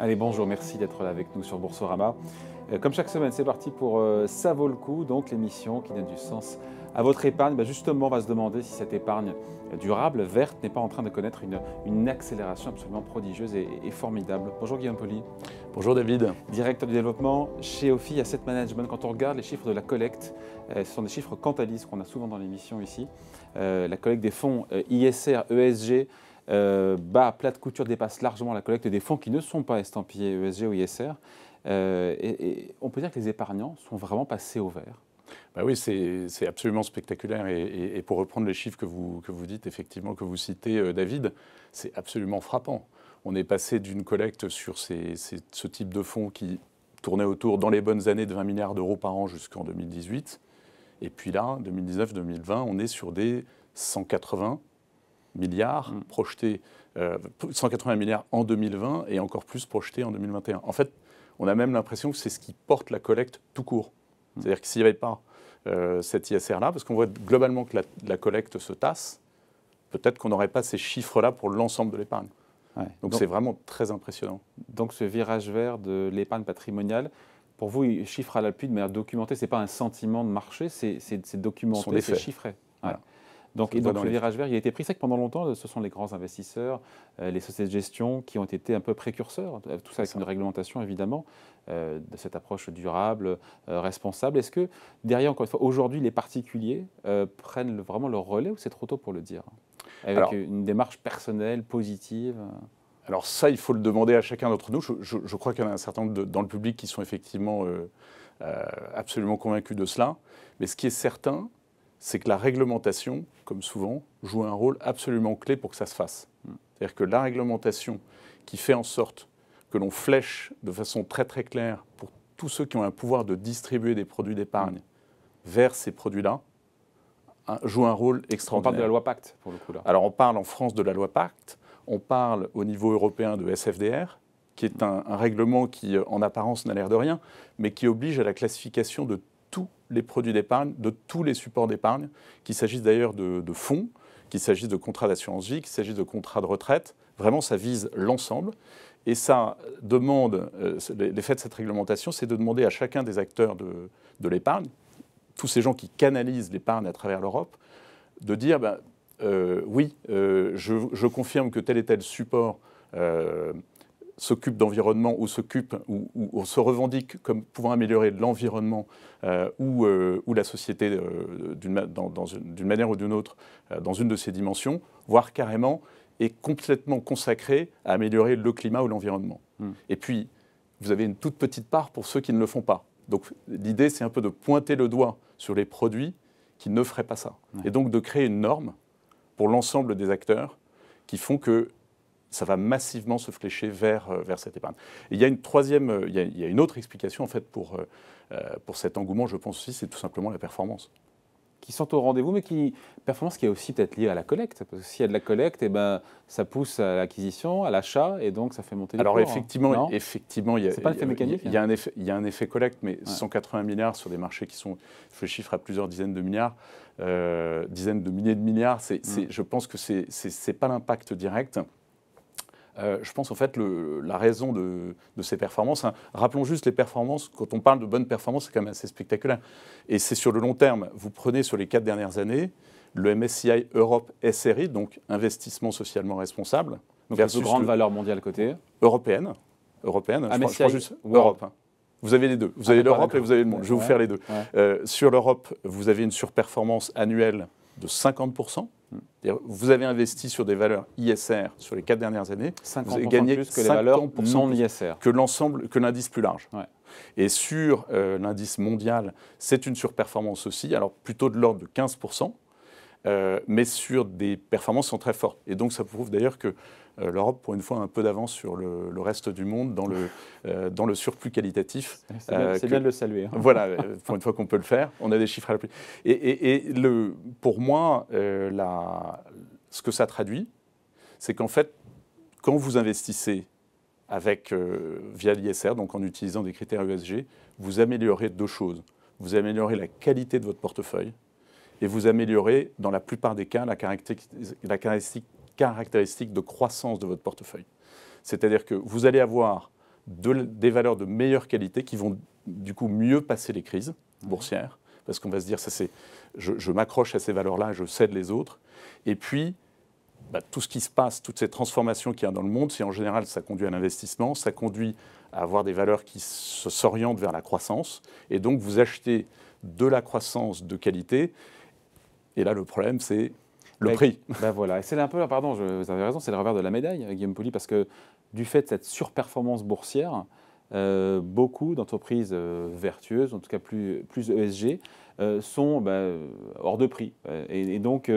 Allez, bonjour, merci d'être là avec nous sur Boursorama. Comme chaque semaine, c'est parti pour Ça vaut le coup, donc l'émission qui donne du sens à votre épargne. Justement, on va se demander si cette épargne durable, verte, n'est pas en train de connaître une accélération absolument prodigieuse et formidable. Bonjour Guillaume Poli. Bonjour David. Directeur du développement chez Ophi Asset Management. Quand on regarde les chiffres de la collecte, ce sont des chiffres Cantalis qu'on a souvent dans l'émission ici. La collecte des fonds ISR, ESG, bas, plat de couture dépasse largement la collecte des fonds qui ne sont pas estampillés ESG ou ISR. Et on peut dire que les épargnants sont vraiment passés au vert. Oui, c'est absolument spectaculaire. Et pour reprendre les chiffres que vous dites, effectivement, que vous citez, David, c'est absolument frappant. On est passé d'une collecte sur ce type de fonds qui tournait autour, dans les bonnes années, de 20 milliards d'euros par an jusqu'en 2018. Et puis là, 2019-2020, on est sur des 180 milliards projetés, 180 milliards en 2020 et encore plus projetés en 2021. En fait, on a même l'impression que c'est ce qui porte la collecte tout court. C'est-à-dire que s'il n'y avait pas cet ISR-là, parce qu'on voit globalement que la collecte se tasse, peut-être qu'on n'aurait pas ces chiffres-là pour l'ensemble de l'épargne. Ouais. Donc c'est vraiment très impressionnant. Donc ce virage vert de l'épargne patrimoniale, pour vous, chiffre à l'appui de manière documentée, ce n'est pas un sentiment de marché, c'est documenté, c'est chiffré. Ouais. Voilà. Donc le virage vert, il a été pris. C'est que pendant longtemps, ce sont les grands investisseurs, les sociétés de gestion qui ont été un peu précurseurs, tout ça avec une réglementation évidemment, de cette approche durable, responsable. Est-ce que derrière, encore une fois, aujourd'hui, les particuliers prennent vraiment le relais ou c'est trop tôt pour le dire? Avec une démarche personnelle, positive? Alors ça, il faut le demander à chacun d'entre nous. Je crois qu'il y en a un certain nombre dans le public qui sont effectivement absolument convaincus de cela. Mais ce qui est certain, c'est que la réglementation, comme souvent, joue un rôle absolument clé pour que ça se fasse. C'est-à-dire que la réglementation qui fait en sorte que l'on flèche de façon très très claire pour tous ceux qui ont un pouvoir de distribuer des produits d'épargne vers ces produits-là, joue un rôle extraordinaire. On parle de la loi Pacte, pour le coup, là. Alors on parle en France de la loi Pacte, on parle au niveau européen de SFDR, qui est un règlement qui, en apparence, n'a l'air de rien, mais qui oblige à la classification de tous les produits d'épargne, de tous les supports d'épargne, qu'il s'agisse d'ailleurs de fonds, qu'il s'agisse de contrats d'assurance vie, qu'il s'agisse de contrats de retraite. Vraiment, ça vise l'ensemble. Et ça demande, l'effet de cette réglementation, c'est de demander à chacun des acteurs de l'épargne, tous ces gens qui canalisent l'épargne à travers l'Europe, de dire oui, je confirme que tel et tel support s'occupe d'environnement ou se revendique comme pouvant améliorer l'environnement ou la société d'une manière ou d'une autre dans une de ces dimensions, voire carrément est complètement consacré à améliorer le climat ou l'environnement. Et puis, vous avez une toute petite part pour ceux qui ne le font pas. Donc l'idée, c'est un peu de pointer le doigt sur les produits qui ne feraient pas ça. Et donc de créer une norme pour l'ensemble des acteurs qui font que ça va massivement se flécher vers cette épargne. Et il y a il y a une autre explication en fait pour cet engouement, je pense aussi, c'est tout simplement la performance. Qui sont au rendez-vous, mais performance qui est aussi peut-être liée à la collecte. Parce que s'il y a de la collecte, ça pousse à l'acquisition, à l'achat, et donc ça fait monter les cours. Alors effectivement, c'est pas l'effet mécanique. Il y a un effet collecte, mais 180 milliards sur des marchés qui sont, je chiffre à plusieurs dizaines de milliards, dizaines de milliers de milliards, je pense que c'est pas l'impact direct. Je pense en fait la raison de ces performances. Rappelons juste les performances. Quand on parle de bonnes performances, c'est quand même assez spectaculaire. Et c'est sur le long terme. Vous prenez sur les 4 dernières années le MSCI Europe SRI, donc investissement socialement responsable. Donc la plus grande valeur mondiale cotée. Européenne. MSCI, je prends juste Europe. Vous avez les deux. Vous avez l'Europe et vous avez le monde. Je vais vous faire les deux. Sur l'Europe, vous avez une surperformance annuelle de 50%. Vous avez investi sur des valeurs ISR sur les 4 dernières années, vous avez gagné plus que les valeurs non ISR. Que l'indice plus large. Et sur l'indice mondial, c'est une surperformance aussi, alors plutôt de l'ordre de 15%, mais sur des performances qui sont très fortes. Et donc ça prouve d'ailleurs que l'Europe, pour une fois, a un peu d'avance sur le reste du monde dans le surplus qualitatif. C'est bien de le saluer. Voilà, pour une fois qu'on peut le faire, on a des chiffres à l'appui. Et pour moi, ce que ça traduit, c'est qu'en fait, quand vous investissez via l'ISR, donc en utilisant des critères ESG, vous améliorez 2 choses. Vous améliorez la qualité de votre portefeuille et vous améliorez, dans la plupart des cas, la caractéristique de croissance de votre portefeuille. C'est-à-dire que vous allez avoir des valeurs de meilleure qualité qui vont du coup mieux passer les crises boursières, parce qu'on va se dire, je m'accroche à ces valeurs-là, je cède les autres. Et puis, tout ce qui se passe, toutes ces transformations qu'il y a dans le monde, si en général ça conduit à l'investissement, ça conduit à avoir des valeurs qui s'orientent vers la croissance. Et donc vous achetez de la croissance de qualité. Et là, le problème, c'est le prix. Voilà. Et c'est un peu, pardon, vous avez raison, c'est le revers de la médaille, Guillaume Poli, parce que du fait de cette surperformance boursière, beaucoup d'entreprises vertueuses, en tout cas plus ESG, sont hors de prix. Et donc,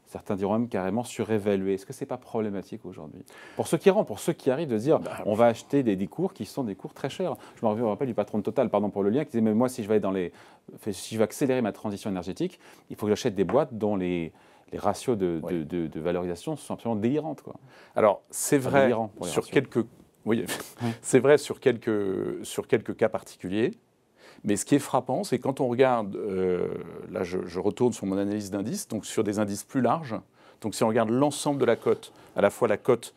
certains diront même carrément surévalués. Est-ce que ce n'est pas problématique aujourd'hui pour ceux qui rentrent, pour ceux qui arrivent de dire on va acheter des cours qui sont des cours très chers. Je me rappelle du patron de Total, pardon pour le lien, qui disait mais moi si je vais accélérer ma transition énergétique, il faut que j'achète des boîtes dont les ratios de valorisation sont absolument délirantes, quoi. Alors c'est vrai sur quelques c'est vrai sur quelques cas particuliers. Mais ce qui est frappant, c'est quand on regarde, là je retourne sur mon analyse d'indices, donc sur des indices plus larges, donc si on regarde l'ensemble de la cote, à la fois la cote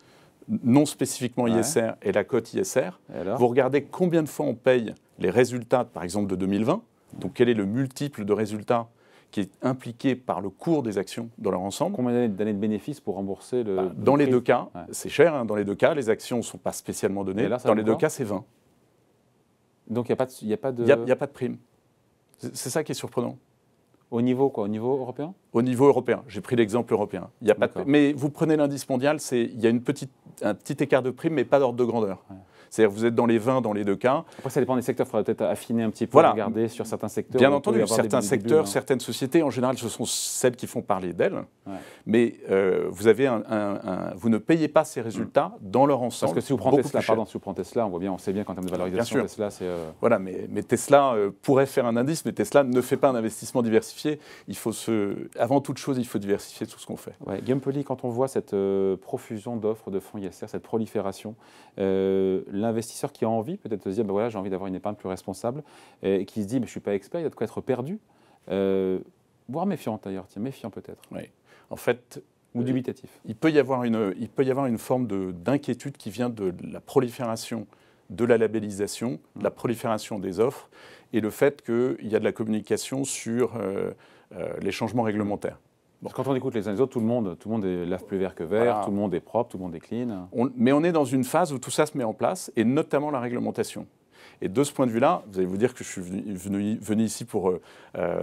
non spécifiquement ISR et la cote ISR, vous regardez combien de fois on paye les résultats, par exemple, de 2020, donc quel est le multiple de résultats qui est impliqué par le cours des actions dans leur ensemble. Combien d'années de bénéfices pour rembourser le dans les deux cas, c'est cher, hein, dans les deux cas, les actions ne sont pas spécialement données, dans les deux cas, c'est 20. Donc il n'y a pas de prime. C'est ça qui est surprenant. Au niveau quoi? Au niveau européen? Au niveau européen. J'ai pris l'exemple européen. Il y a pas de prime. Mais vous prenez l'indice mondial, il y a un petit écart de prime, mais pas d'ordre de grandeur. Ouais. C'est-à-dire que vous êtes dans les 20 dans les deux cas. Après, ça dépend des secteurs. Il faudrait peut-être affiner un petit peu, regarder sur certains secteurs. Bien entendu, certains secteurs, certaines sociétés, en général, ce sont celles qui font parler d'elles. Ouais. Mais vous avez vous ne payez pas ces résultats dans leur ensemble. Parce que si vous prenez Tesla, on sait bien qu'en termes de valorisation, Tesla, c'est... Voilà, mais Tesla pourrait faire un indice, mais Tesla ne fait pas un investissement diversifié. Avant toute chose, il faut diversifier tout ce qu'on fait. Ouais. Guillaume Poli, quand on voit cette profusion d'offres de fonds ISR, cette prolifération, l'investisseur qui a envie, peut-être se dire, voilà, j'ai envie d'avoir une épargne plus responsable, et qui se dit, je ne suis pas expert, il y a de quoi être perdu, voire méfiant d'ailleurs, méfiant peut-être. Oui. En fait, ou dubitatif. Il peut y avoir une forme d'inquiétude qui vient de la prolifération de la labellisation, de la prolifération des offres, et le fait qu'il y a de la communication sur les changements réglementaires. Bon. Quand on écoute les uns les autres, tout le monde est lave plus vert que vert, voilà. Tout le monde est propre, tout le monde est clean. Mais on est dans une phase où tout ça se met en place, et notamment la réglementation. Et de ce point de vue-là, vous allez vous dire que je suis venu ici pour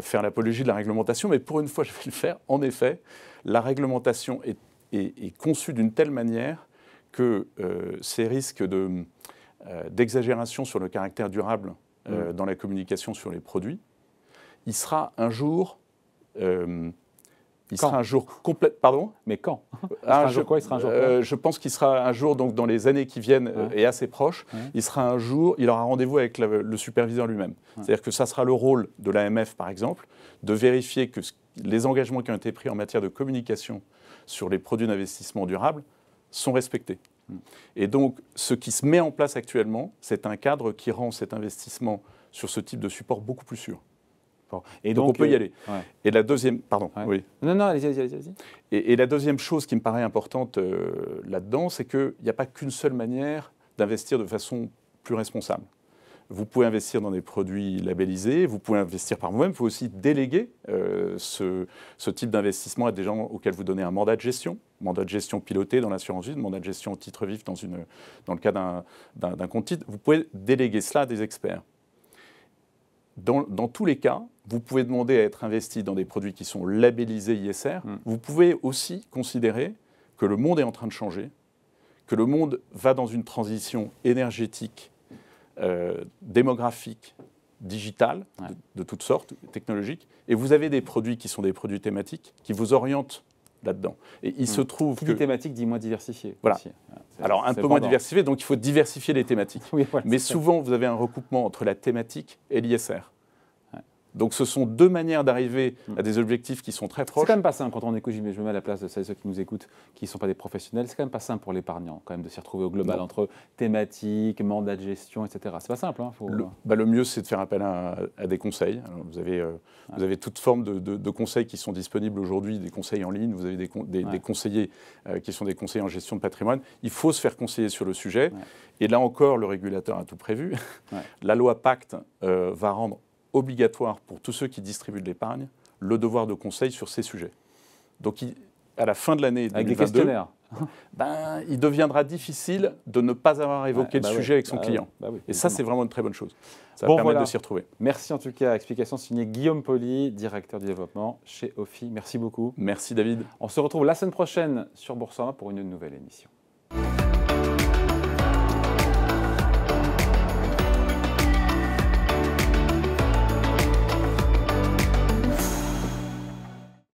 faire l'apologie de la réglementation, mais pour une fois, je vais le faire. En effet, la réglementation est conçue d'une telle manière que ces risques d'exagération sur le caractère durable dans la communication sur les produits, il sera un jour... Il sera un jour complet. Pardon ? Mais quand ? Je pense qu'il sera un jour, donc dans les années qui viennent et assez proche, il sera un jour, il aura rendez-vous avec le superviseur lui-même. C'est-à-dire que ça sera le rôle de l'AMF, par exemple, de vérifier que les engagements qui ont été pris en matière de communication sur les produits d'investissement durable sont respectés. Et donc, ce qui se met en place actuellement, c'est un cadre qui rend cet investissement sur ce type de support beaucoup plus sûr. Et donc on peut y aller. Ouais. Et la deuxième, pardon, oui. Non, allez-y. Et la deuxième chose qui me paraît importante là-dedans, c'est qu'il n'y a pas qu'une seule manière d'investir de façon plus responsable. Vous pouvez investir dans des produits labellisés, vous pouvez investir par vous-même, vous pouvez aussi déléguer ce type d'investissement à des gens auxquels vous donnez un mandat de gestion piloté dans l'assurance vie, mandat de gestion au titre vif dans le cas d'un compte titre. Vous pouvez déléguer cela à des experts. Dans tous les cas, vous pouvez demander à être investi dans des produits qui sont labellisés ISR. Vous pouvez aussi considérer que le monde est en train de changer, que le monde va dans une transition énergétique, démographique, digitale, de toutes sortes, technologique, et vous avez des produits qui sont des produits thématiques qui vous orientent là-dedans. Et il se trouve que... thématique, dis-moi diversifié. Voilà. Alors, un peu moins diversifié, donc il faut diversifier les thématiques. Oui, voilà, mais souvent, vous avez un recoupement entre la thématique et l'ISR. Donc ce sont deux manières d'arriver à des objectifs qui sont très proches. C'est quand même pas simple quand on écoute, je me mets à la place de ceux qui nous écoutent, qui ne sont pas des professionnels, c'est quand même pas simple pour l'épargnant quand même de s'y retrouver au global entre thématiques, mandat de gestion, etc. C'est pas simple. Hein, le mieux, c'est de faire appel à des conseils. Alors, vous avez toute forme de conseils qui sont disponibles aujourd'hui, des conseils en ligne, vous avez des conseillers qui sont des conseillers en gestion de patrimoine. Il faut se faire conseiller sur le sujet. Ouais. Et là encore, le régulateur a tout prévu. Ouais. La loi Pacte va rendre obligatoire pour tous ceux qui distribuent de l'épargne le devoir de conseil sur ces sujets. Donc, à la fin de l'année 2022, avec des questionnaires, il deviendra difficile de ne pas avoir évoqué le sujet avec son client. Oui, et ça, c'est vraiment une très bonne chose. Ça va permettre de s'y retrouver. Merci en tout cas. Explication signée Guillaume Poli, directeur du développement chez Ophi. Merci beaucoup. Merci David. On se retrouve la semaine prochaine sur Boursorama pour une nouvelle émission.